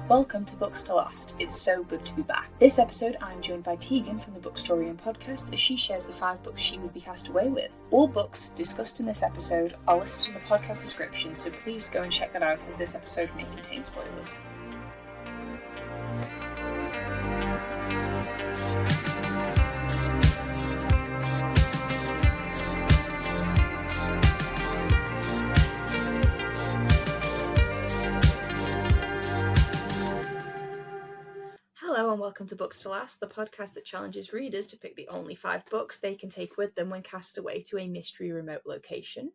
Welcome to Books to Last. It's so good to be back. This episode, I'm joined by Teagan from the Bookstorian podcast as she shares the 5 books she would be cast away with. All books discussed in this episode are listed in the podcast description, so please go and check that out as this episode may contain spoilers. Hello and welcome to Books to Last, the podcast that challenges readers to pick the only 5 books they can take with them when cast away to a mystery remote location.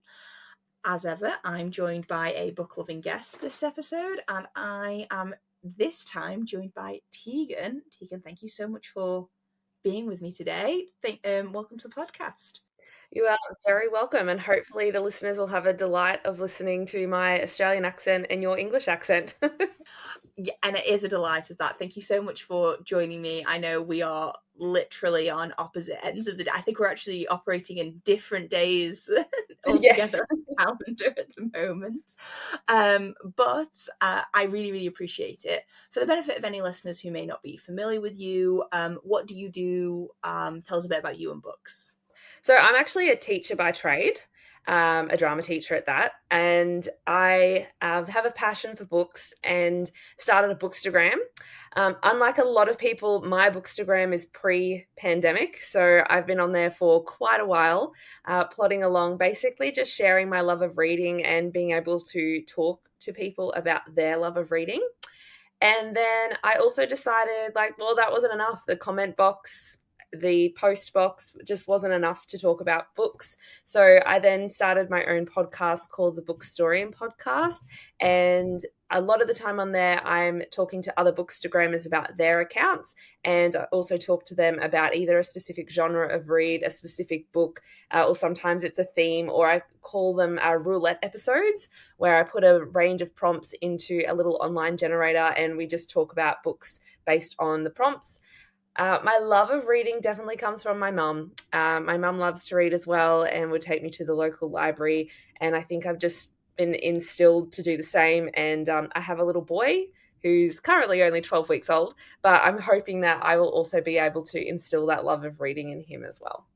As ever, I'm joined by a book-loving guest this episode, and I am this time joined by Teagan. Teagan, thank you so much for being with me today. Welcome to the podcast. You are very welcome, and hopefully the listeners will have a delight of listening to my Australian accent and your English accent. Yeah, and it is a delight as that. Thank you so much for joining me. I know we are literally on opposite ends of the day. I think we're actually operating in different days altogether on the calendar at the moment. But I really, really appreciate it. For the benefit of any listeners who may not be familiar with you, what do you do? Tell us a bit about you and books. So I'm actually a teacher by trade, a drama teacher at that, and I have a passion for books and started a Bookstagram. Unlike a lot of people, my Bookstagram is pre-pandemic, so I've been on there for quite a while, plodding along, basically just sharing my love of reading and being able to talk to people about their love of reading. And then I also decided, that wasn't enough. The comment box, the post box just wasn't enough to talk about books. So I then started my own podcast called the Bookstorian podcast. And a lot of the time on there, I'm talking to other Bookstagrammers about their accounts. And I also talk to them about either a specific genre of read, a specific book, or sometimes it's a theme, or I call them roulette episodes, where I put a range of prompts into a little online generator and we just talk about books based on the prompts. My love of reading definitely comes from my mum. My mum loves to read as well and would take me to the local library. And I think I've just been instilled to do the same. And I have a little boy who's currently only 12 weeks old, but I'm hoping that I will also be able to instill that love of reading in him as well.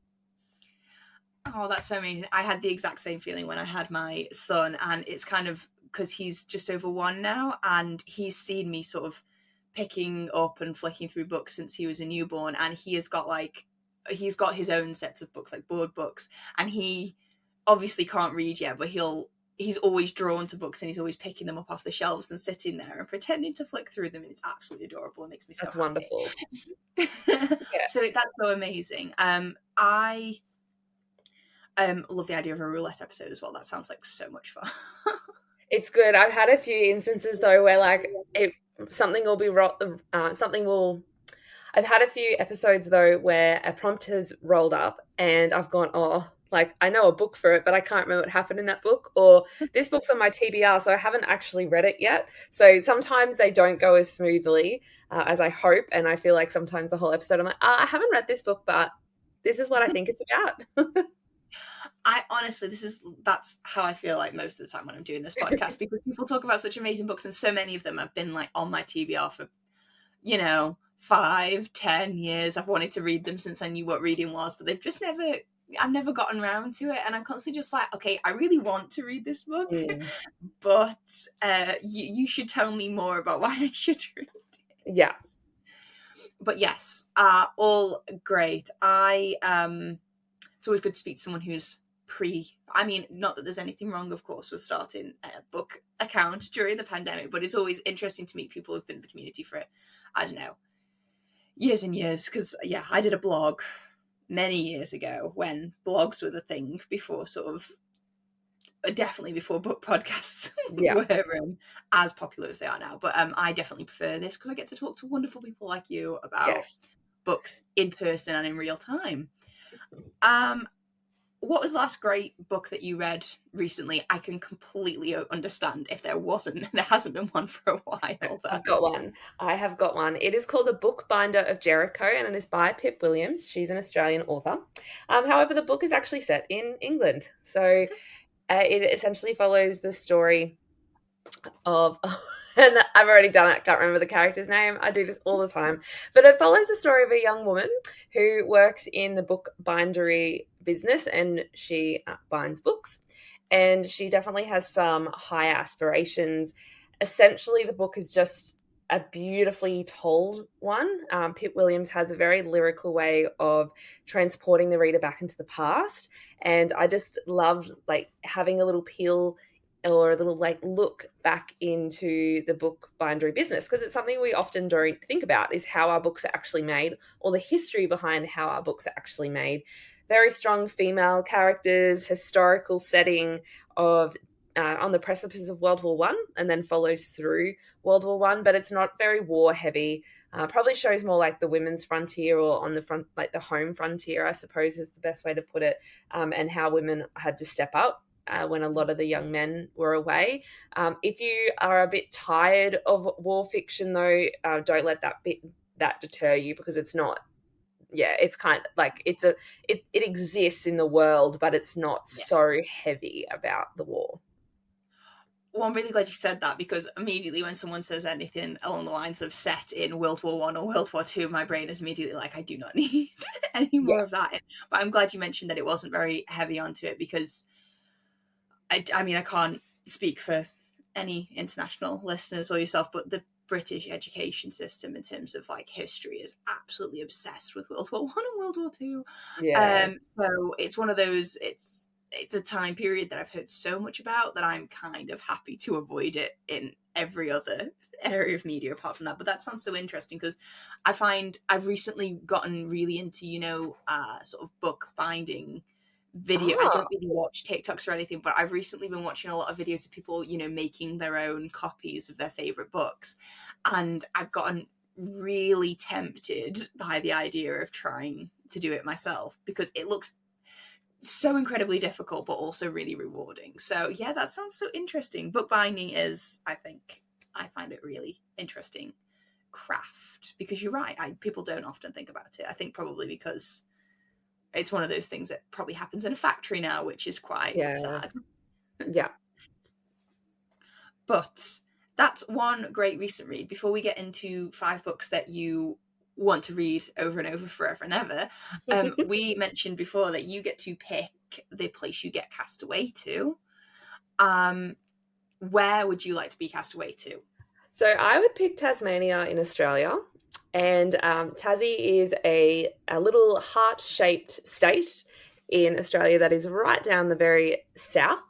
Oh, that's so amazing. I had the exact same feeling when I had my son, and it's kind of because he's just over 1 now, and he's seen me sort of picking up and flicking through books since he was a newborn, and he's got his own sets of books, like board books, and he obviously can't read yet, but he's always drawn to books and he's always picking them up off the shelves and sitting there and pretending to flick through them, and it's absolutely adorable. It makes me so That's happy. Wonderful. Yeah. So that's so amazing. I love the idea of a roulette episode as well. That sounds like so much fun. It's good. I've had a few instances though where I've had a few episodes though where a prompt has rolled up and I've gone, I know a book for it, but I can't remember what happened in that book, or this book's on my TBR, so I haven't actually read it yet. So sometimes they don't go as smoothly as I hope, and I feel like sometimes the whole episode I'm like, I haven't read this book, but this is what I think it's about. I honestly, that's how I feel like most of the time when I'm doing this podcast, because people talk about such amazing books and so many of them have been like on my TBR for, 5-10 years. I've wanted to read them since I knew what reading was, but I've never gotten around to it, and I'm constantly just like, okay, I really want to read this book, but you should tell me more about why I should read it. Yes. But yes, all great. It's always good to speak to someone who's not that there's anything wrong, of course, with starting a book account during the pandemic, but it's always interesting to meet people who've been in the community for, I don't know, years and years. Because, I did a blog many years ago when blogs were the thing, definitely before book podcasts were as popular as they are now. But I definitely prefer this because I get to talk to wonderful people like you about books in person and in real time. What was the last great book that you read recently? I can completely understand if there hasn't been one for a while. I have got one. It is called The Bookbinder of Jericho, and it is by Pip Williams. She's an Australian author. However, the book is actually set in England. So it essentially follows the story of And I've already done it. Can't remember the character's name. I do this all the time. But it follows the story of a young woman who works in the bookbindery business, and she binds books. And she definitely has some high aspirations. Essentially, the book is just a beautifully told one. Pip Williams has a very lyrical way of transporting the reader back into the past. And I just loved like having a little peel or a little like look back into the book bindery business, because it's something we often don't think about, is how our books are actually made, or the history behind how our books are actually made. Very strong female characters, historical setting of on the precipice of World War One, and then follows through World War One, but it's not very war heavy. Probably shows more like the women's frontier, or on the front, like the home frontier, I suppose is the best way to put it, and how women had to step up when a lot of the young men were away. If you are a bit tired of war fiction, though, don't let that deter you, because it's not. Yeah, it's kind of like it exists in the world, but it's not so heavy about the war. Well, I'm really glad you said that, because immediately when someone says anything along the lines of set in World War One or World War Two, my brain is immediately like, I do not need any more of that. But I'm glad you mentioned that it wasn't very heavy onto it, because I mean, I can't speak for any international listeners or yourself, but the British education system in terms of like history is absolutely obsessed with World War One and World War Two. So it's one of those, it's a time period that I've heard so much about that I'm kind of happy to avoid it in every other area of media apart from that. But that sounds so interesting, because I find I've recently gotten really into, sort of book binding video. I don't really watch TikToks or anything, but I've recently been watching a lot of videos of people, making their own copies of their favorite books. And I've gotten really tempted by the idea of trying to do it myself, because it looks so incredibly difficult, but also really rewarding. So yeah, that sounds so interesting. Bookbinding is, I find it really interesting craft, because you're right, people don't often think about it. I think probably because it's one of those things that probably happens in a factory now, which is quite sad. Yeah. But that's one great recent read. Before we get into 5 books that you want to read over and over forever and ever, we mentioned before that you get to pick the place you get cast away to. Where would you like to be cast away to? So I would pick Tasmania in Australia. And Tassie is a little heart-shaped state in Australia that is right down the very south.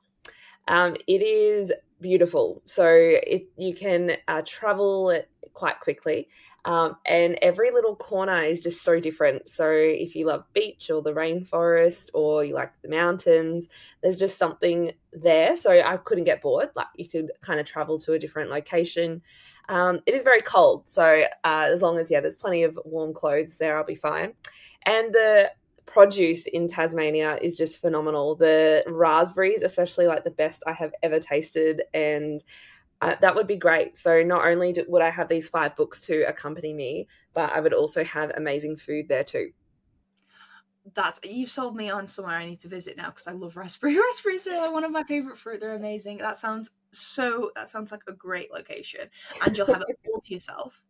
It is beautiful. So you can travel it quite quickly. And every little corner is just so different. So if you love beach or the rainforest, or you like the mountains, there's just something there. So I couldn't get bored. Like, you could kind of travel to a different location. It is very cold. So as long as, there's plenty of warm clothes there, I'll be fine. And the produce in Tasmania is just phenomenal. The raspberries, especially, like the best I have ever tasted. And that would be great. So not only would I have these 5 books to accompany me, but I would also have amazing food there too. You've sold me on somewhere I need to visit now, because I love raspberries. Raspberries are one of my favorite fruit. They're amazing. That sounds like a great location, and you'll have it all to yourself.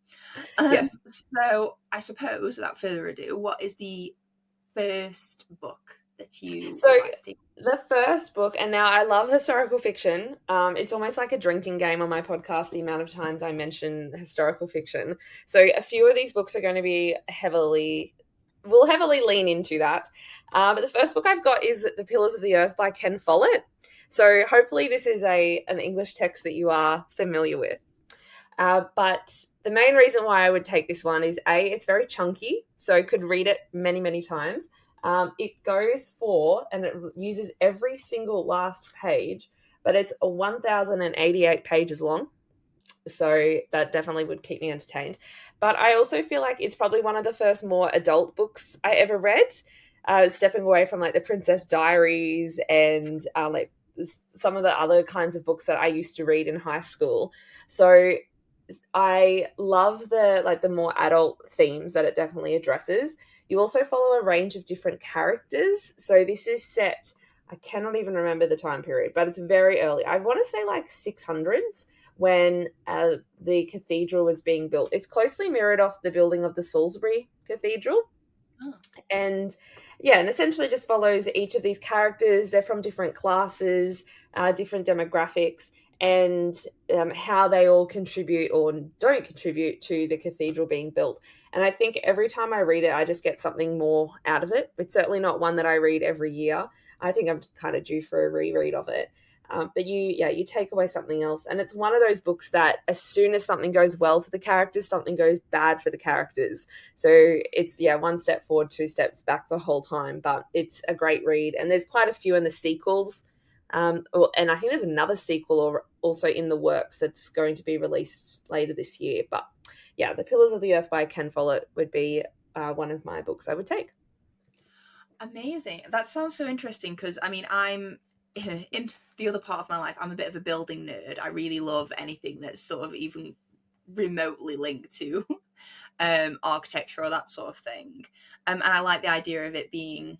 Yes. So I suppose, without further ado, what is the first book that you The first book, and now I love historical fiction. It's almost like a drinking game on my podcast, the amount of times I mention historical fiction. So a few of these books are going to be we'll heavily lean into that. But the first book I've got is The Pillars of the Earth by Ken Follett. So hopefully this is an English text that you are familiar with. But the main reason why I would take this one is it's very chunky, so I could read it many, many times. It goes for, and it uses every single last page, but it's 1,088 pages long. So that definitely would keep me entertained. But I also feel like it's probably one of the first more adult books I ever read, stepping away from like the Princess Diaries and like some of the other kinds of books that I used to read in high school. So I love the more adult themes that it definitely addresses. You also follow a range of different characters. So this is set, I cannot even remember the time period, but it's very early. I want to say like 600s, when the cathedral was being built. It's closely mirrored off the building of the Salisbury Cathedral. Oh. And yeah, and essentially just follows each of these characters. They're from different classes, different demographics, and how they all contribute or don't contribute to the cathedral being built. And I think every time I read it, I just get something more out of it. It's certainly not one that I read every year. I think I'm kind of due for a reread of it. But you take away something else. And it's one of those books that as soon as something goes well for the characters, something goes bad for the characters. So it's, one step forward, two steps back the whole time. But it's a great read. And there's quite a few in the sequels. And I think there's another sequel also in the works that's going to be released later this year. But yeah, The Pillars of the Earth by Ken Follett would be one of my books I would take. Amazing. That sounds so interesting because, I mean, I'm in the other part of my life, I'm a bit of a building nerd. I really love anything that's sort of even remotely linked to architecture or that sort of thing. And I like the idea of it being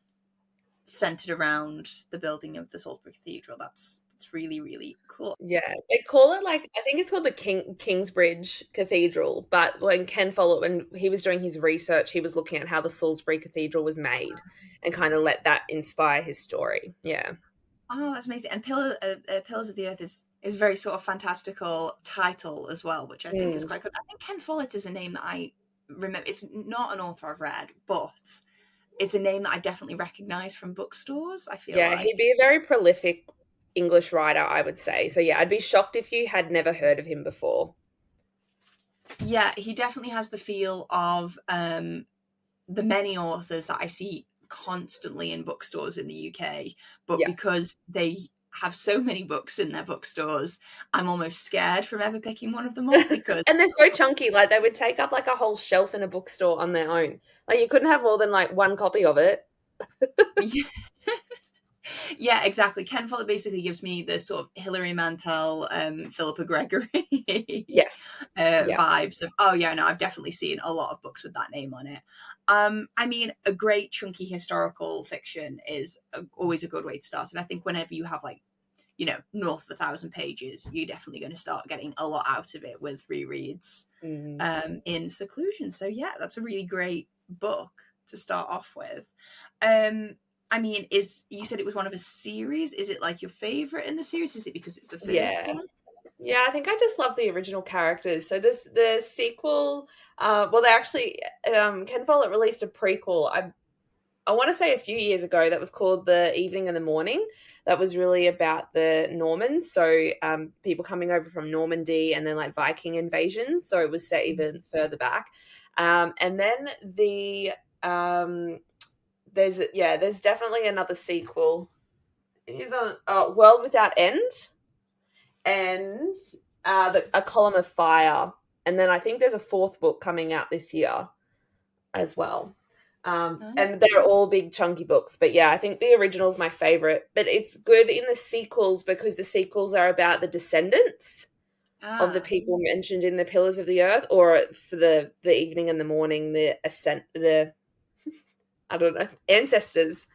centered around the building of the Salisbury Cathedral. That's really, really cool. Yeah, they call it I think it's called the Kingsbridge Cathedral, but when Ken Follett, when he was doing his research, he was looking at how the Salisbury Cathedral was made and kind of let that inspire his story. Yeah. Oh, that's amazing. And Pillars of the Earth is a very sort of fantastical title as well, which I think is quite good. I think Ken Follett is a name that I remember. It's not an author I've read, but it's a name that I definitely recognise from bookstores, I feel like. He'd be a very prolific English writer, I would say. So yeah, I'd be shocked if you had never heard of him before. Yeah, he definitely has the feel of the many authors that I see constantly in bookstores in the UK, but because they have so many books in their bookstores, I'm almost scared from ever picking one of them up because and they're so chunky, like they would take up like a whole shelf in a bookstore on their own. Like you couldn't have more than like one copy of it. Yeah, exactly. Ken Follett basically gives me the sort of Hilary Mantel, Philippa Gregory vibes of, I've definitely seen a lot of books with that name on it. I mean, a great chunky historical fiction is always a good way to start. And I think whenever you have north of 1,000 pages, you're definitely going to start getting a lot out of it with rereads in seclusion. So yeah, that's a really great book to start off with. I mean, you said it was one of a series. Is it like your favorite in the series? Is it because it's the first one? Yeah, I think I just love the original characters. So the sequel, they actually, Ken Follett released a prequel. I want to say a few years ago that was called The Evening and the Morning. That was really about the Normans. So people coming over from Normandy and then like Viking invasion. So it was set even further back. And then there's definitely another sequel. It is on World Without End and A Column of Fire. And then I think there's a fourth book coming out this year as well. And they're all big chunky books. But yeah, I think the original is my favorite. But it's good in the sequels because the sequels are about the descendants of the people mentioned in the Pillars of the Earth, or for the Evening and the Morning, ancestors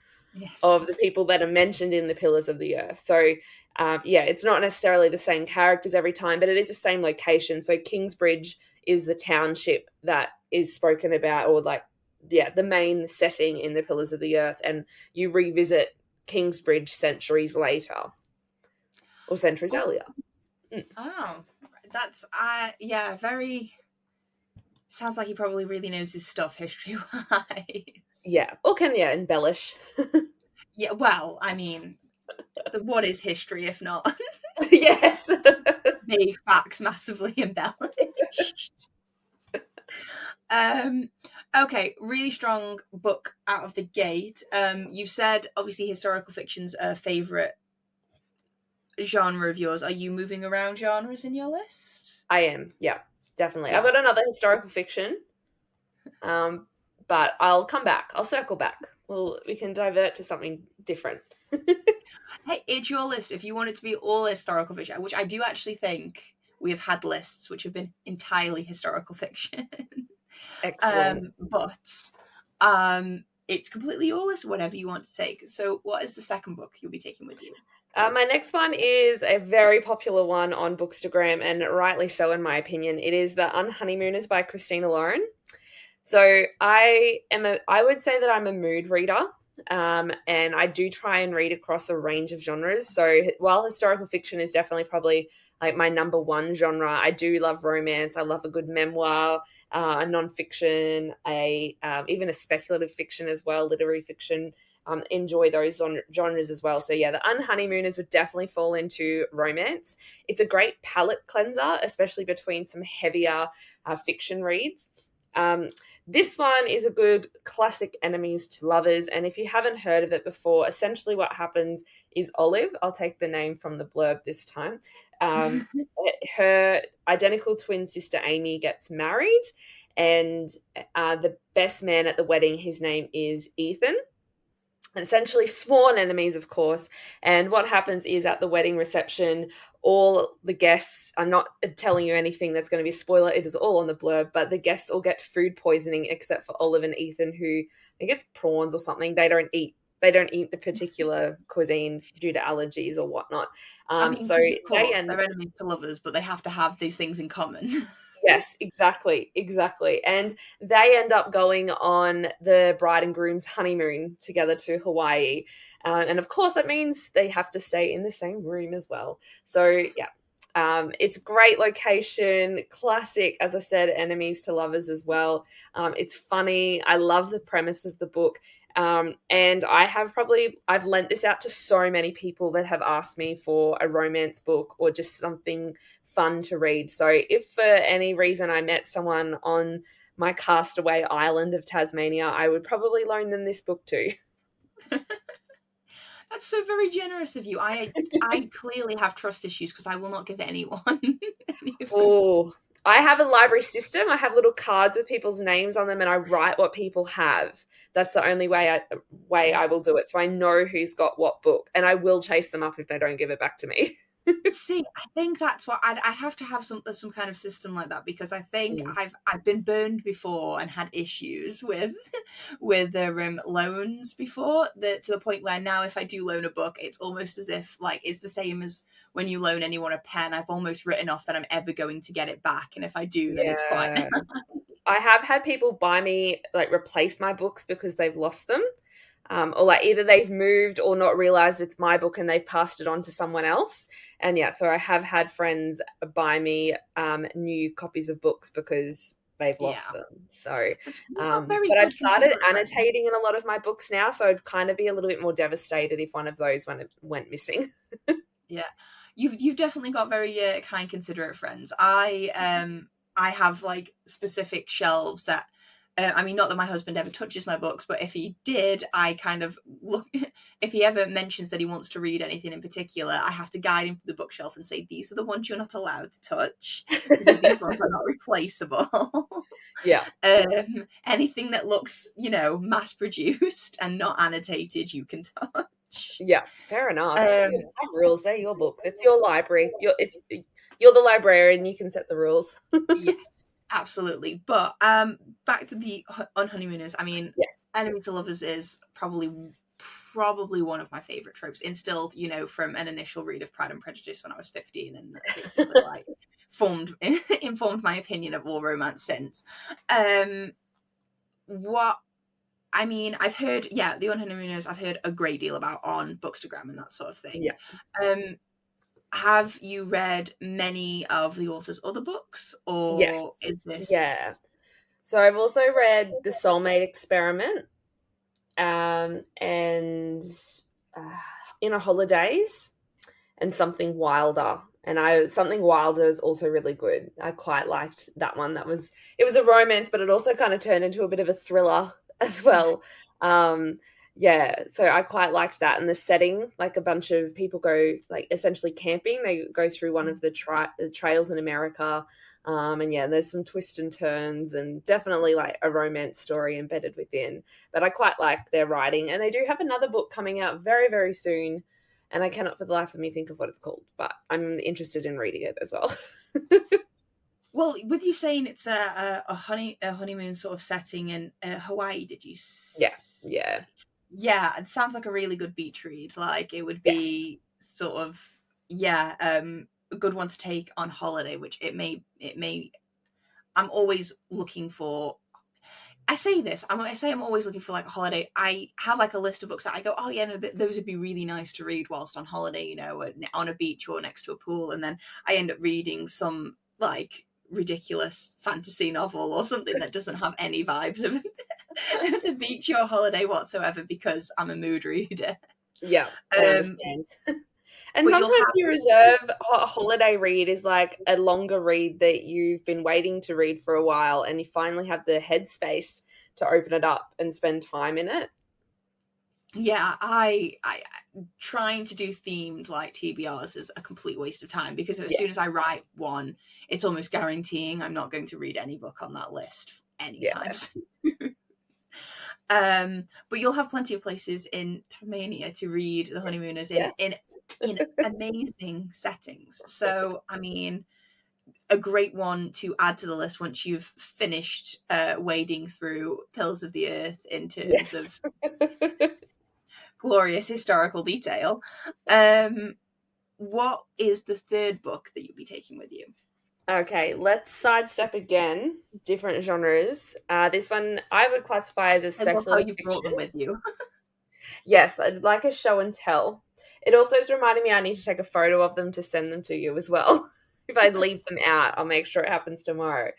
of the people that are mentioned in the Pillars of the Earth. So, it's not necessarily the same characters every time, but it is the same location. So Kingsbridge is the township that is spoken about, or the main setting in the Pillars of the Earth, and you revisit Kingsbridge centuries later or centuries earlier. Oh, that's very. Sounds like he probably really knows his stuff history-wise. Yeah, or can embellish. Yeah, well, I mean, what is history if not? Yes. The facts massively embellished. Okay, really strong book out of the gate. You've said, obviously, historical fiction's a favourite genre of yours. Are you moving around genres in your list? I am, yeah. Definitely. I've got another historical fiction, but I'll come back. I'll circle back. We can divert to something different. Hey, it's your list. If you want it to be all historical fiction, which I do actually think we have had lists which have been entirely historical fiction. Excellent. But it's completely your list, whatever you want to take. So what is the second book you'll be taking with you? My next one is a very popular one on Bookstagram, and rightly so, in my opinion. It is The Unhoneymooners by Christina Lauren. So I would say that I'm a mood reader, and I do try and read across a range of genres. So while historical fiction is definitely probably like my number one genre, I do love romance. I love a good memoir, a nonfiction, even a speculative fiction as well, literary fiction. Enjoy those genres as well. So yeah, The Unhoneymooners would definitely fall into romance. It's a great palate cleanser, especially between some heavier fiction reads. Um, this one is a good classic enemies to lovers. And if you haven't heard of it before, essentially what happens is Olive, I'll take the name from the blurb this time, um, her identical twin sister Amy gets married. And the best man at the wedding, his name is Ethan. And essentially sworn enemies, of course. And what happens is at the wedding reception, all the guests, I'm not telling you anything that's going to be a spoiler, it is all on the blurb, but the guests all get food poisoning except for Olive and Ethan, who I think it's prawns or something. They don't eat the particular cuisine due to allergies or whatnot. I mean, So 'cause of course, they end they're enemies to lovers, but they have to have these things in common. Yes, exactly, exactly. And they end up going on the bride and groom's honeymoon together to Hawaii. And of course, that means they have to stay in the same room as well. So, yeah, it's great location, classic, as I said, enemies to lovers as well. It's funny. I love the premise of the book. And I've lent this out to so many people that have asked me for a romance book or just something fun to read. So if for any reason I met someone on my castaway island of Tasmania, I would probably loan them this book too. That's so very generous of you. I clearly have trust issues because I will not give anyone. Oh, I have a library system. I have little cards with people's names on them, and I write what people have. That's the only way I will do it. So I know who's got what book, and I will chase them up if they don't give it back to me. See, I think that's what I'd have to have some kind of system like that, because I think Mm. I've been burned before and had issues with loans before, to the point where now if I do loan a book, it's almost as if like it's the same as when you loan anyone a pen. I've almost written off that I'm ever going to get it back, and if I do, then it's quite. Yeah. I have had people buy me, like, replace my books because they've lost them. Or like either they've moved or not realized it's my book and they've passed it on to someone else. And yeah, so I have had friends buy me new copies of books because they've lost them. So, but I've started annotating in a lot of my books now, so I'd kind of be a little bit more devastated if one of those went missing. Yeah, you've definitely got very kind, considerate friends. I have like specific shelves that. I mean, not that my husband ever touches my books, but if he did, I kind of look. If he ever mentions that he wants to read anything in particular, I have to guide him to the bookshelf and say, "These are the ones you're not allowed to touch because these ones are not replaceable." Yeah. Anything that looks, mass produced and not annotated, you can touch. Yeah, fair enough. You have rules. They're your book. It's your library. You're the librarian. You can set the rules. Yes. Absolutely. But back to the Unhoneymooners. I mean, yes, enemies to lovers is probably one of my favorite tropes, instilled, from an initial read of Pride and Prejudice when I was 15, and basically like informed my opinion of all romance since. What I mean, I've heard, the Unhoneymooners, I've heard a great deal about on Bookstagram and that sort of thing. Yeah. Have you read many of the author's other books, or yes. is this? Yeah. So I've also read The Soulmate Experiment, and Inner Holidays, and Something Wilder. And Something Wilder is also really good. I quite liked that one. It was a romance, but it also kind of turned into a bit of a thriller as well. Yeah, so I quite liked that. And the setting, like a bunch of people go, like, essentially camping. They go through one of the trails in America. And yeah, there's some twists and turns and definitely like a romance story embedded within. But I quite like their writing. And they do have another book coming out very, very soon. And I cannot for the life of me think of what it's called, but I'm interested in reading it as well. Well, with you saying it's a honeymoon sort of setting in Hawaii, did you say? Yeah. Yeah, it sounds like a really good beach read. Like, it would be sort of, a good one to take on holiday, which it may, I'm always looking for, I say I'm always looking for like a holiday. I have like a list of books that I go, oh yeah, no, those would be really nice to read whilst on holiday, you know, on a beach or next to a pool. And then I end up reading some like ridiculous fantasy novel or something that doesn't have any vibes of the beach or holiday whatsoever because I'm a mood reader. Yeah, I understand. And But sometimes you reserve a holiday read is like a longer read that you've been waiting to read for a while, and you finally have the headspace to open it up and spend time in it. Yeah, I trying to do themed like TBRs is a complete waste of time because as soon as I write one, it's almost guaranteeing I'm not going to read any book on that list anytime. But you'll have plenty of places in Tasmania to read The Honeymooners in amazing settings. So, I mean, a great one to add to the list once you've finished wading through Pills of the Earth in terms of glorious historical detail. What is the third book that you'll be taking with you? Okay, let's sidestep again. Different genres. This one I would classify as a speculative fiction. Brought them with you. Yes, I'd like a show and tell. It also is reminding me I need to take a photo of them to send them to you as well. If I leave them out, I'll make sure it happens tomorrow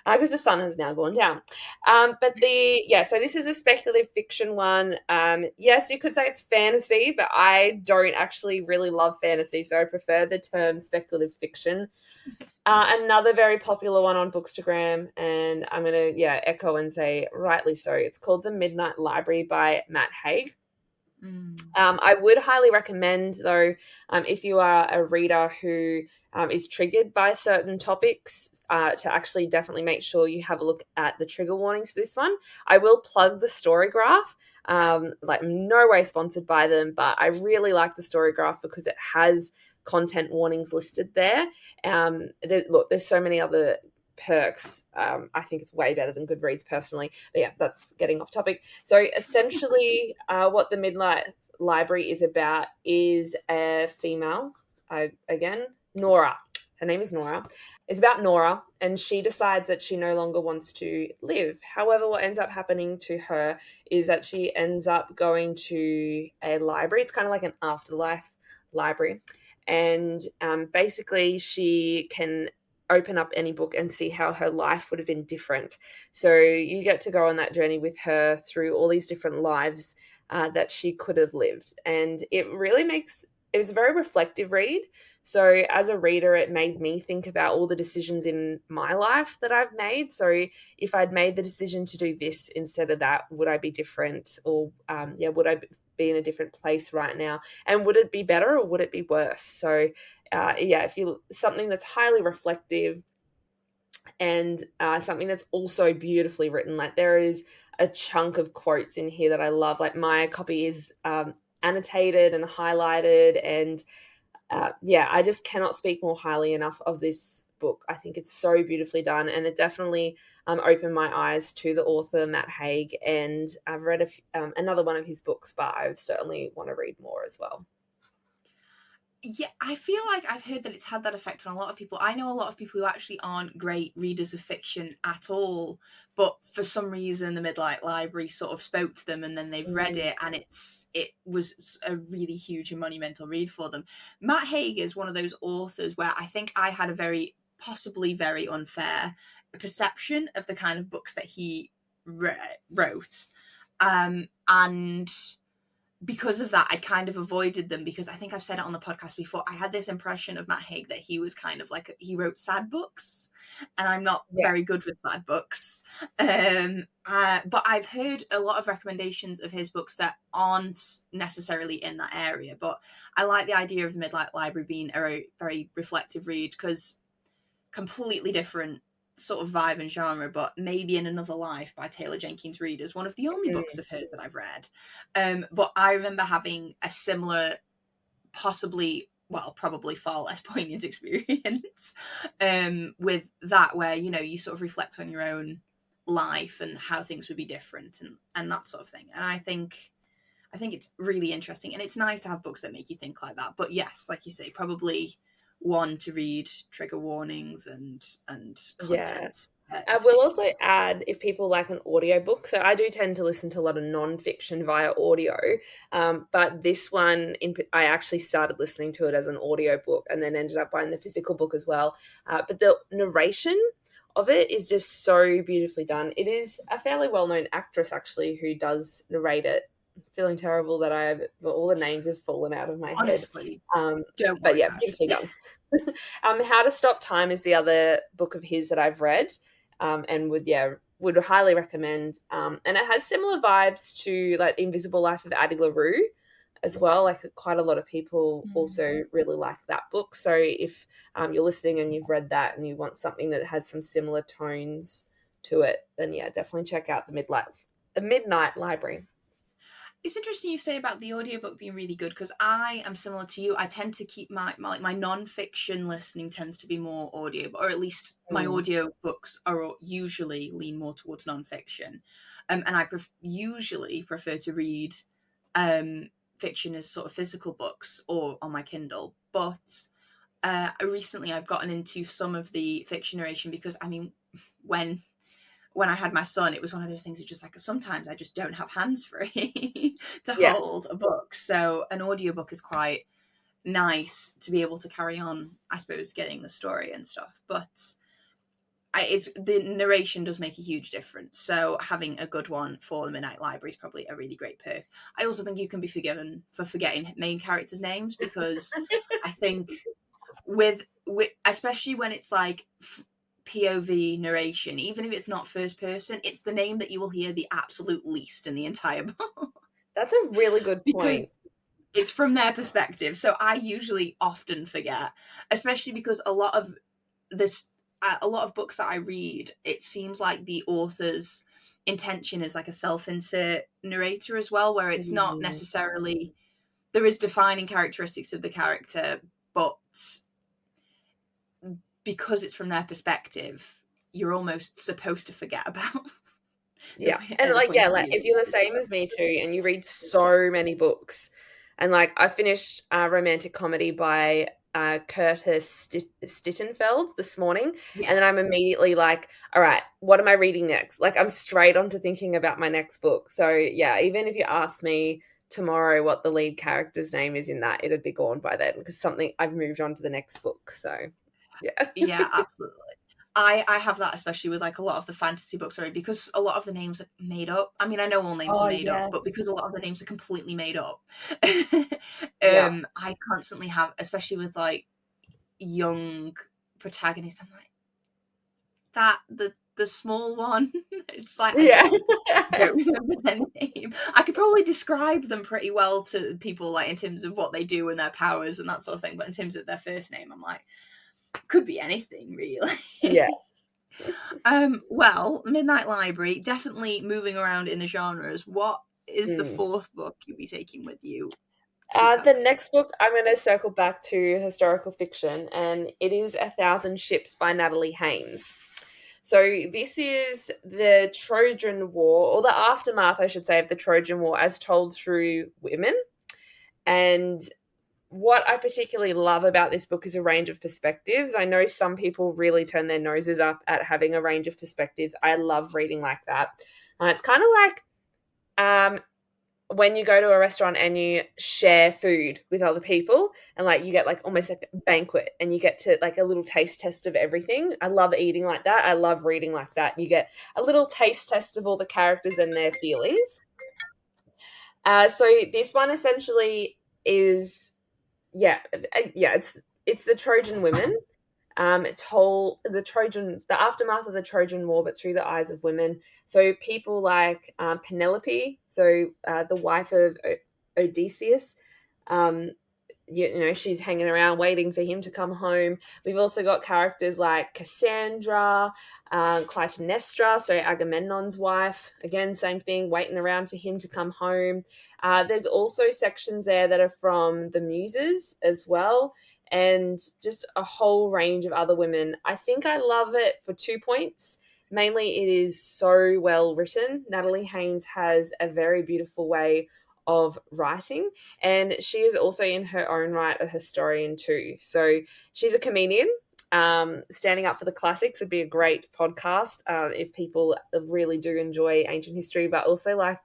because the sun has now gone down. So this is a speculative fiction one. Yes, you could say it's fantasy, but I don't actually really love fantasy, so I prefer the term speculative fiction. Another very popular one on Bookstagram, and I'm going to echo and say rightly so. It's called The Midnight Library by Matt Haig. I would highly recommend, though, if you are a reader who is triggered by certain topics, to actually definitely make sure you have a look at the trigger warnings for this one. I will plug the story graph. No way sponsored by them, but I really like the story graph because it has content warnings listed there. There's so many other perks. I think it's way better than Goodreads personally. But yeah, that's getting off topic. So essentially, what the Midnight Library is about is a female, Nora. Her name is Nora. It's about Nora, and she decides that she no longer wants to live. However, what ends up happening to her is that she ends up going to a library. It's kind of like an afterlife library. And basically she can open up any book and see how her life would have been different. So you get to go on that journey with her through all these different lives that she could have lived. And it was a very reflective read. So as a reader, it made me think about all the decisions in my life that I've made. So if I'd made the decision to do this instead of that, would I be different? Or would I be in a different place right now? And would it be better or would it be worse? So if you something that's highly reflective and something that's also beautifully written, like there is a chunk of quotes in here that I love. Like my copy is annotated and highlighted, and I just cannot speak more highly enough of this book. I think it's so beautifully done, and it definitely opened my eyes to the author, Matt Haig, and I've read another one of his books, but I certainly want to read more as well. Yeah, I feel like I've heard that it's had that effect on a lot of people. I know a lot of people who actually aren't great readers of fiction at all, but for some reason the Midnight Library sort of spoke to them, and then they've read it, and it was a really huge and monumental read for them. Matt Haig is one of those authors where I think I had a possibly very unfair perception of the kind of books that he wrote. And because of that, I kind of avoided them because I think I've said it on the podcast before. I had this impression of Matt Haig that he was kind of like, he wrote sad books, and I'm not very good with sad books. But I've heard a lot of recommendations of his books that aren't necessarily in that area. But I like the idea of the Midnight Library being a very reflective read, because completely different sort of vibe and genre, but Maybe in Another Life by Taylor Jenkins Reid is one of the only books of hers that I've read. But I remember having a similar, probably far less poignant experience with that, where, you know, you sort of reflect on your own life and how things would be different and that sort of thing. And I think I think it's really interesting, and it's nice to have books that make you think like that. But yes, like you say, probably one to read trigger warnings and Yeah. content. I will also add, if people like an audiobook, so I do tend to listen to a lot of non-fiction via audio, but this one, I actually started listening to it as an audiobook and then ended up buying the physical book as well. But the narration of it is just so beautifully done. It is a fairly well-known actress, actually, who does narrate it. I'm feeling terrible that all the names have fallen out of my head. Honestly, don't but worry yeah, about beautifully it. done. How to Stop Time is the other book of his that I've read, and would highly recommend. And it has similar vibes to like The Invisible Life of Addie LaRue as well. Like quite a lot of people also really like that book. So if you're listening and you've read that and you want something that has some similar tones to it, then yeah, definitely check out The Midnight Library. It's interesting you say about the audiobook being really good, because I am similar to you. I tend to keep my non-fiction listening tends to be more audio, or at least my audio books are usually lean more towards non-fiction. And I usually prefer to read fiction as sort of physical books or on my Kindle. But recently I've gotten into some of the fiction narration, because I mean, when I had my son, it was one of those things that just like, sometimes I just don't have hands free to hold a book. So an audiobook is quite nice to be able to carry on, I suppose, getting the story and stuff. But the narration does make a huge difference. So having a good one for the Midnight Library is probably a really great perk. I also think you can be forgiven for forgetting main characters' names, because I think with especially when it's like POV narration, even if it's not first person, it's the name that you will hear the absolute least in the entire book. That's a really good point. It's from their perspective. So I usually often forget, especially because a lot of books that I read, it seems like the author's intention is like a self-insert narrator as well, where it's not necessarily, there is defining characteristics of the character, but because it's from their perspective, you're almost supposed to forget about. If you're the same as me too, and you read so many books, and like I finished a romantic comedy by Curtis Stittenfeld this morning, and then I'm immediately like, all right, what am I reading next? Like I'm straight onto thinking about my next book. So yeah, even if you ask me tomorrow what the lead character's name is in that, it'd be gone by then, because I've moved on to the next book. So yeah, absolutely. I have that, especially with like a lot of the fantasy books, because a lot of the names are made up. I mean, I know all names are made up, but because a lot of the names are completely made up, I constantly have, especially with like young protagonists, I'm like, that the small one. It's like I don't remember their name. I could probably describe them pretty well to people, like in terms of what they do and their powers and that sort of thing, but in terms of their first name, I'm like, could be anything really. Well, Midnight Library, definitely moving around in the genres. What is the fourth book you'll be taking with you? The next book, I'm going to circle back to historical fiction, and it is 1,000 Ships by Natalie Haynes. So this is the Trojan War, or the aftermath, I should say, of the Trojan War as told through women. And what I particularly love about this book is a range of perspectives. I know some people really turn their noses up at having a range of perspectives. I love reading like that. It's kind of like when you go to a restaurant and you share food with other people, and like you get like almost like a banquet, and you get to like a little taste test of everything. I love eating like that. I love reading like that. You get a little taste test of all the characters and their feelings. So this one essentially is, it's the Trojan women. Told the aftermath of the Trojan War, but through the eyes of women. So people like Penelope, so the wife of Odysseus, she's hanging around waiting for him to come home. We've also got characters like Cassandra, Clytemnestra, so Agamemnon's wife. Again, same thing, waiting around for him to come home. There's also sections there that are from the Muses as well, and just a whole range of other women. I think I love it for 2 points. Mainly, it is so well written. Natalie Haynes has a very beautiful way of writing. And she is also in her own right a historian too. So she's a comedian. Standing Up for the Classics would be a great podcast if people really do enjoy ancient history, but also like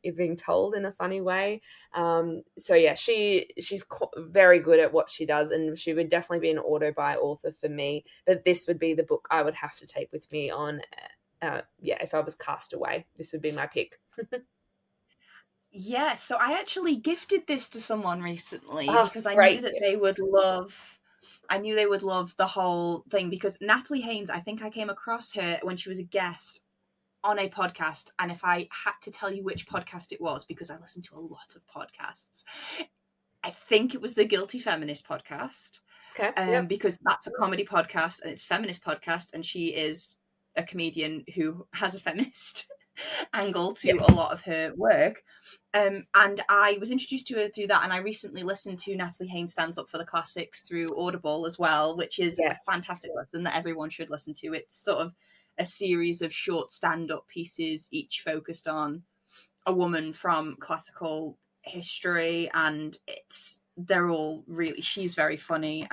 it being told in a funny way. So yeah, she's very good at what she does, and she would definitely be an auto-buy author for me. But this would be the book I would have to take with me on, if I was castaway. This would be my pick. Yeah, so I actually gifted this to someone recently Oh, because I knew great. that they would love. I knew they would love the whole thing because Natalie Haynes, I think I came across her when she was a guest on a podcast, and if I had to tell you which podcast it was, because I listen to a lot of podcasts, I think it was the Guilty Feminist podcast. Okay. Yep. Because that's a comedy podcast and it's a feminist podcast, and she is a comedian who has a feminist angle to a lot of her work. And I was introduced to her through that, and I recently listened to Natalie Haynes Stands Up for the Classics through Audible as well, which is a fantastic listen that everyone should listen to. It's sort of a series of short stand-up pieces, each focused on a woman from classical history, and they're all really, she's very funny.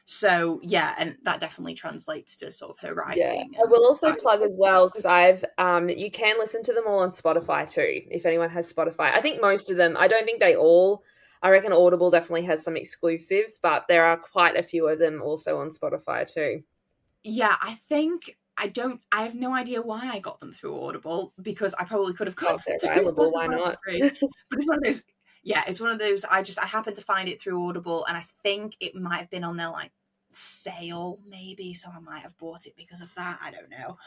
So yeah, and that definitely translates to sort of her writing. I will also plug as well, because I've you can listen to them all on Spotify too, if anyone has Spotify. I think most of them, I don't think they all, I reckon Audible definitely has some exclusives, but there are quite a few of them also on Spotify too. Yeah, I have no idea why I got them through Audible, because I probably could have got them through available, Spotify why not? But it's one of those, it's one of those, I happened to find it through Audible, and I think it might have been on their like sale maybe, so I might have bought it because of that, I don't know.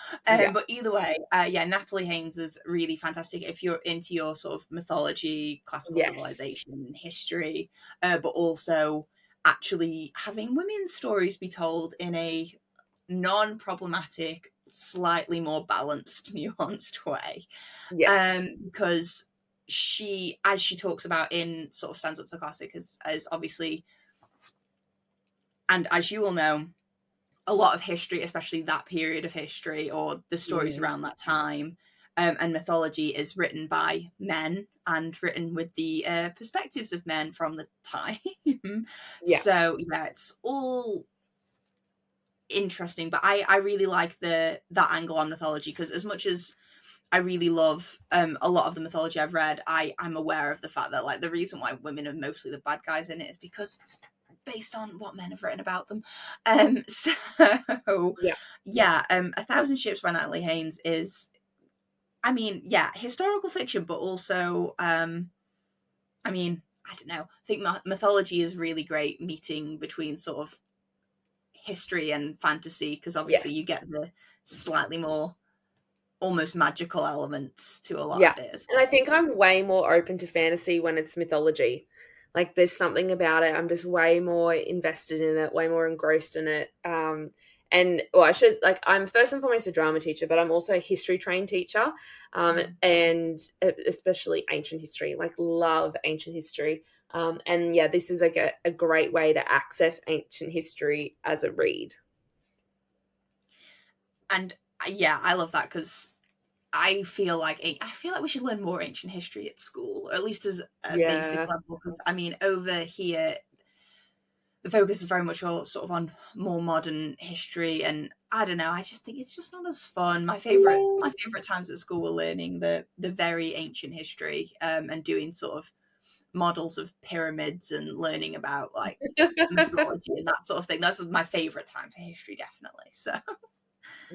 But either way, Natalie Haynes is really fantastic if you're into your sort of mythology, classical civilization, history, but also actually having women's stories be told in a non-problematic, slightly more balanced, nuanced way. Because she, as she talks about in sort of Stands Up to the Classic, as obviously, and as you all know, a lot of history, especially that period of history or the stories around that time, and mythology is written by men and written with the perspectives of men from the time. So it's all interesting, but I really like that angle on mythology, because as much as I really love a lot of the mythology I've read, I'm aware of the fact that like the reason why women are mostly the bad guys in it is because it's based on what men have written about them. A Thousand Ships by Natalie Haynes is, I mean, historical fiction, but also I don't know, I think mythology is really great meeting between sort of history and fantasy, because obviously you get the slightly more almost magical elements to a lot of it. And I think I'm way more open to fantasy when it's mythology. Like there's something about it, I'm just way more invested in it, way more engrossed in it. And I'm first and foremost a drama teacher, but I'm also a history trained teacher, and especially ancient history, like love ancient history. This is like a great way to access ancient history as a read. And I love that, because I feel like we should learn more ancient history at school, or at least as a basic level. Because I mean, over here, the focus is very much sort of on more modern history, and I don't know, I just think it's just not as fun. My favorite times at school were learning the very ancient history, and doing sort of models of pyramids and learning about like mythology and that sort of thing. That's my favorite time for history, definitely. So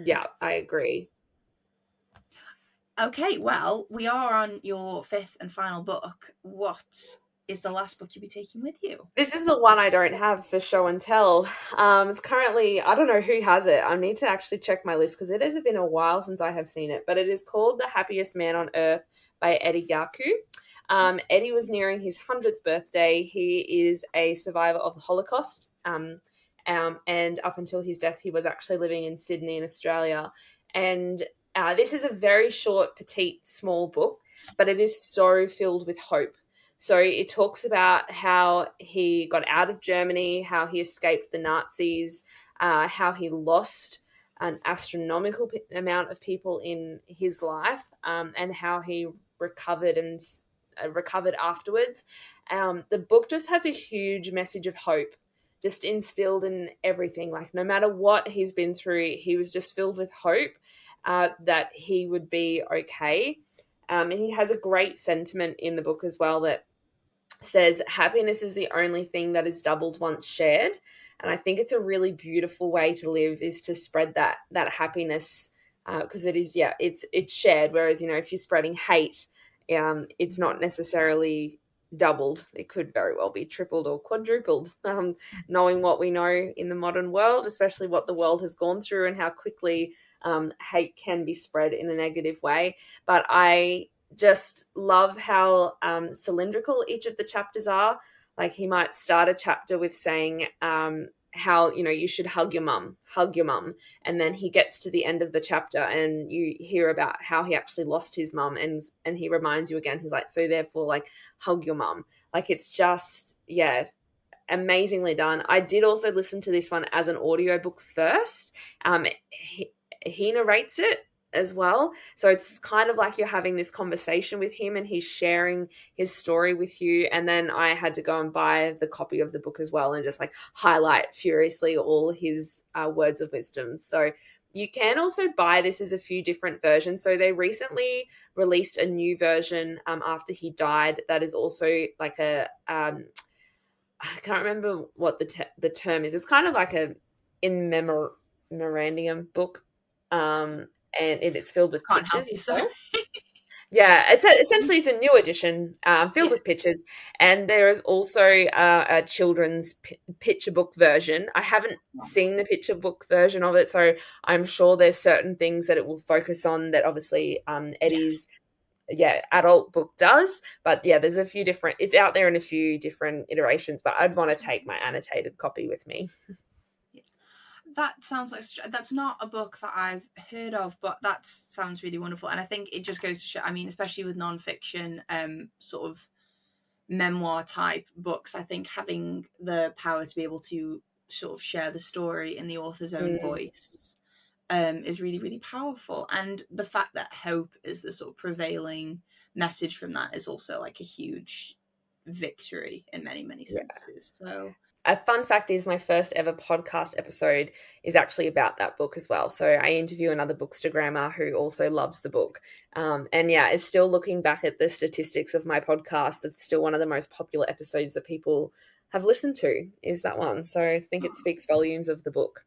yeah, I agree. Okay, well, we are on your fifth and final book. What is the last book you'll be taking with you? This is the one I don't have for show and tell. It's currently, I don't know who has it. I need to actually check my list, because it has been a while since I have seen it. But it is called The Happiest Man on Earth by Eddie Jaku. Eddie was nearing his 100th birthday. He is a survivor of the Holocaust. And up until his death, he was actually living in Sydney in Australia. And this is a very short, petite, small book, but it is so filled with hope. So it talks about how he got out of Germany, how he escaped the Nazis, how he lost an astronomical amount of people in his life, and how he recovered and recovered afterwards. The book just has a huge message of hope just instilled in everything. Like, no matter what he's been through, he was just filled with hope that he would be okay. And he has a great sentiment in the book as well that says, happiness is the only thing that is doubled once shared. And I think it's a really beautiful way to live, is to spread that happiness, because it is, it's shared. Whereas, if you're spreading hate, it's not necessarily doubled. It could very well be tripled or quadrupled, knowing what we know in the modern world, especially what the world has gone through and how quickly hate can be spread in a negative way. But I just love how cylindrical each of the chapters are. Like, he might start a chapter with saying how, you should hug your mum. And then he gets to the end of the chapter and you hear about how he actually lost his mum, and he reminds you again, he's like, so therefore, like, hug your mum. Like, it's just, amazingly done. I did also listen to this one as an audiobook first. He narrates it as well. So it's kind of like you're having this conversation with him and he's sharing his story with you. And then I had to go and buy the copy of the book as well and just like highlight furiously all his words of wisdom. So you can also buy this as a few different versions. So they recently released a new version after he died that is also like a I can't remember what the term is. It's kind of like a in memorandum book. And it's filled with pictures. Essentially it's a new edition filled with pictures, and there is also a children's picture book version. I haven't seen the picture book version of it, so I'm sure there's certain things that it will focus on that obviously Eddie's adult book does, but there's a few different, it's out there in a few different iterations, but I'd want to take my annotated copy with me. That sounds like, that's not a book that I've heard of, but that sounds really wonderful. And I think it just goes to show, I mean, especially with nonfiction, sort of memoir type books, I think having the power to be able to sort of share the story in the author's own voice is really, really powerful. And the fact that hope is the sort of prevailing message from that is also like a huge victory in many, many senses. So a fun fact is my first ever podcast episode is actually about that book as well. So I interview another bookstagrammer who also loves the book. It's still, looking back at the statistics of my podcast, it's still one of the most popular episodes that people have listened to, is that one. So I think it speaks volumes of the book.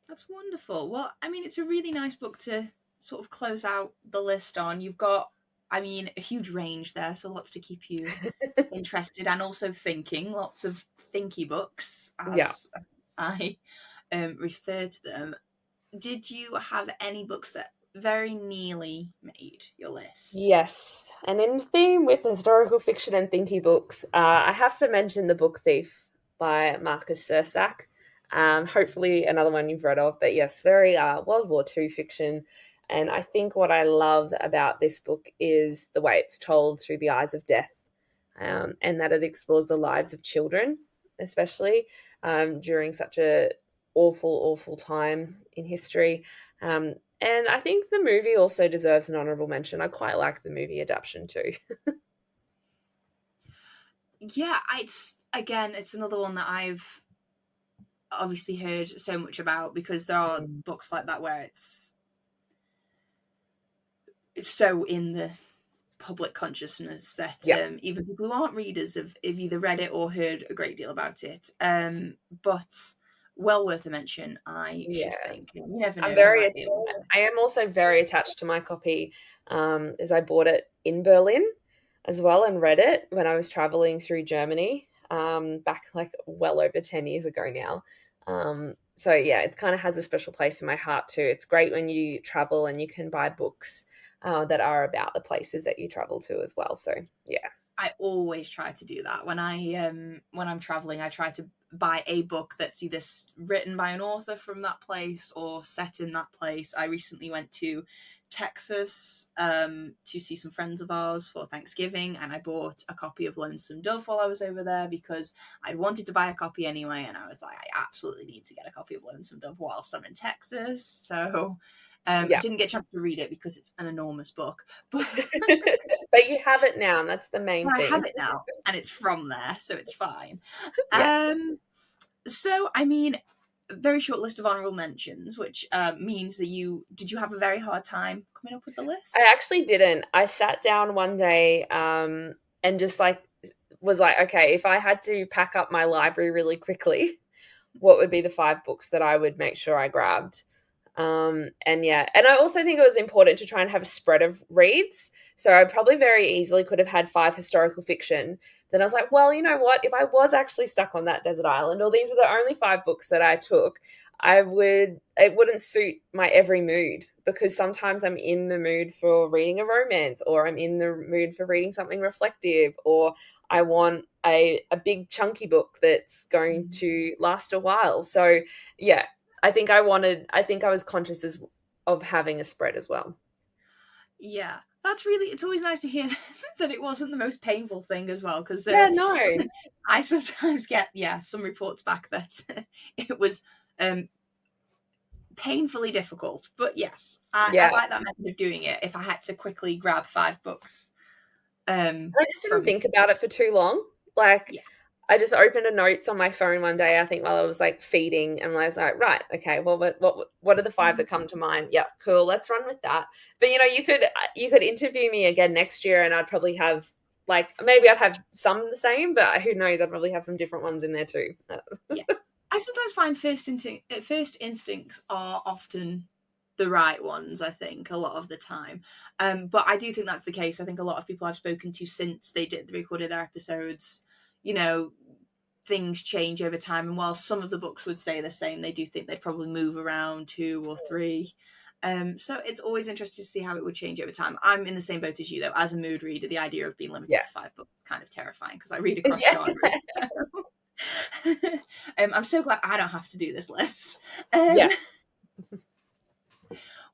That's wonderful. Well, I mean, it's a really nice book to sort of close out the list on. You've got, I mean, a huge range there, so lots to keep you interested and also thinking. Lots of thinky books, as I refer to them. Did you have any books that very nearly made your list? Yes, and in theme with historical fiction and thinky books, I have to mention The Book Thief by Markus Zusak. Hopefully another one you've read of, but yes, very World War II fiction. And I think what I love about this book is the way it's told through the eyes of death, and that it explores the lives of children, especially during such a awful time in history. And I think the movie also deserves an honourable mention. I quite like the movie adaptation too. It's another one that I've obviously heard so much about, because there are books like that where it's so in the public consciousness that even people who aren't readers have either read it or heard a great deal about it. But well worth a mention, I should think. You never know. I am also very attached to my copy, as I bought it in Berlin as well and read it when I was traveling through Germany back like well over 10 years ago now. So it kind of has a special place in my heart too. It's great when you travel and you can buy books that are about the places that you travel to as well. So I always try to do that when I'm traveling. I try to buy a book that's either written by an author from that place or set in that place. I recently went to Texas to see some friends of ours for Thanksgiving, and I bought a copy of Lonesome Dove while I was over there because I'd wanted to buy a copy anyway, and I was like, I absolutely need to get a copy of Lonesome Dove whilst I'm in Texas. So I didn't get a chance to read it because it's an enormous book, but but you have it now, and that's the main thing. I have it now, and it's from there, so it's fine. Yeah. So, I mean, a very short list of honourable mentions, which means that did you have a very hard time coming up with the list? I actually didn't. I sat down one day and just was like, okay, if I had to pack up my library really quickly, what would be the 5 books that I would make sure I grabbed? And I also think it was important to try and have a spread of reads. So I probably very easily could have had 5 historical fiction. Then I was like, well, you know what? If I was actually stuck on that desert island, or these are the only 5 books that I took, it wouldn't suit my every mood, because sometimes I'm in the mood for reading a romance, or I'm in the mood for reading something reflective, or I want a big chunky book that's going to last a while. So yeah, I think I was conscious of having a spread as well. Yeah, it's always nice to hear that it wasn't the most painful thing as well, because I sometimes get some reports back that it was painfully difficult, but yes, I like that method of doing it. If I had to quickly grab 5 books, I just didn't think about it for too long. I just opened a notes on my phone one day, I think, while I was feeding, and I was like, right, okay, well, what are the 5 that come to mind? Yeah, cool, let's run with that. But you could interview me again next year, and I'd probably have maybe I'd have some the same, but who knows, I'd probably have some different ones in there too. Yeah. I sometimes find first instincts are often the right ones, I think, a lot of the time. But I do think that's the case. I think a lot of people I've spoken to since they recorded their episodes, things change over time. And while some of the books would stay the same, they do think they'd probably move around 2 or 3. So it's always interesting to see how it would change over time. I'm in the same boat as you, though. As a mood reader, the idea of being limited to 5 books is kind of terrifying, because I read across genres. I'm so glad I don't have to do this list.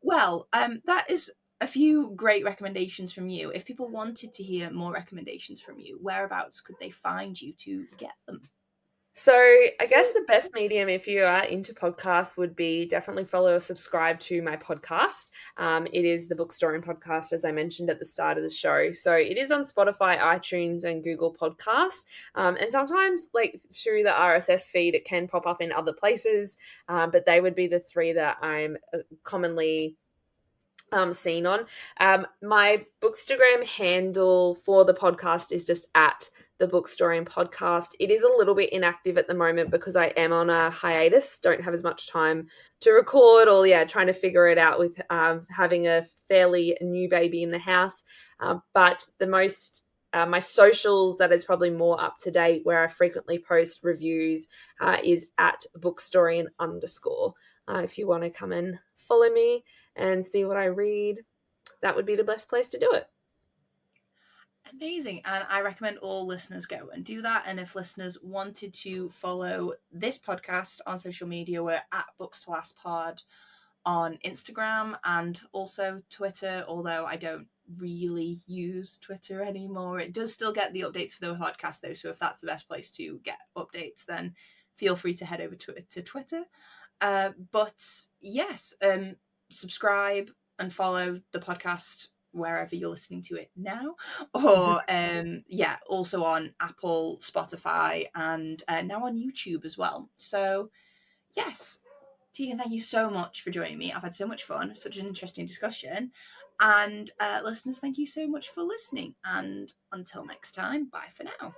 Well, that is a few great recommendations from you. If people wanted to hear more recommendations from you, whereabouts could they find you to get them? So I guess the best medium, if you are into podcasts, would be definitely follow or subscribe to my podcast. It is the Bookstorian podcast, as I mentioned at the start of the show. So it is on Spotify, iTunes, and Google Podcasts. And sometimes, through the RSS feed, it can pop up in other places. But they would be the 3 that I'm commonly seen on. My Bookstagram handle for the podcast is just at the Bookstorian podcast. It is a little bit inactive at the moment because I am on a hiatus, don't have as much time to record, or trying to figure it out with having a fairly new baby in the house. But the most my socials that is probably more up to date, where I frequently post reviews, is at Bookstorian_. If you want to come and follow me and see what I read, that would be the best place to do it. Amazing. And I recommend all listeners go and do that. And if listeners wanted to follow this podcast on social media, we're at Books to Last Pod on Instagram and also Twitter, although I don't really use Twitter anymore. It does still get the updates for the podcast, though, so if that's the best place to get updates, then feel free to head over to Twitter. But yes, subscribe and follow the podcast wherever you're listening to it now, or also on Apple, Spotify, and now on YouTube as well. So yes, Teagan, thank you so much for joining me. I've had so much fun, such an interesting discussion, and listeners, thank you so much for listening, and until next time, bye for now.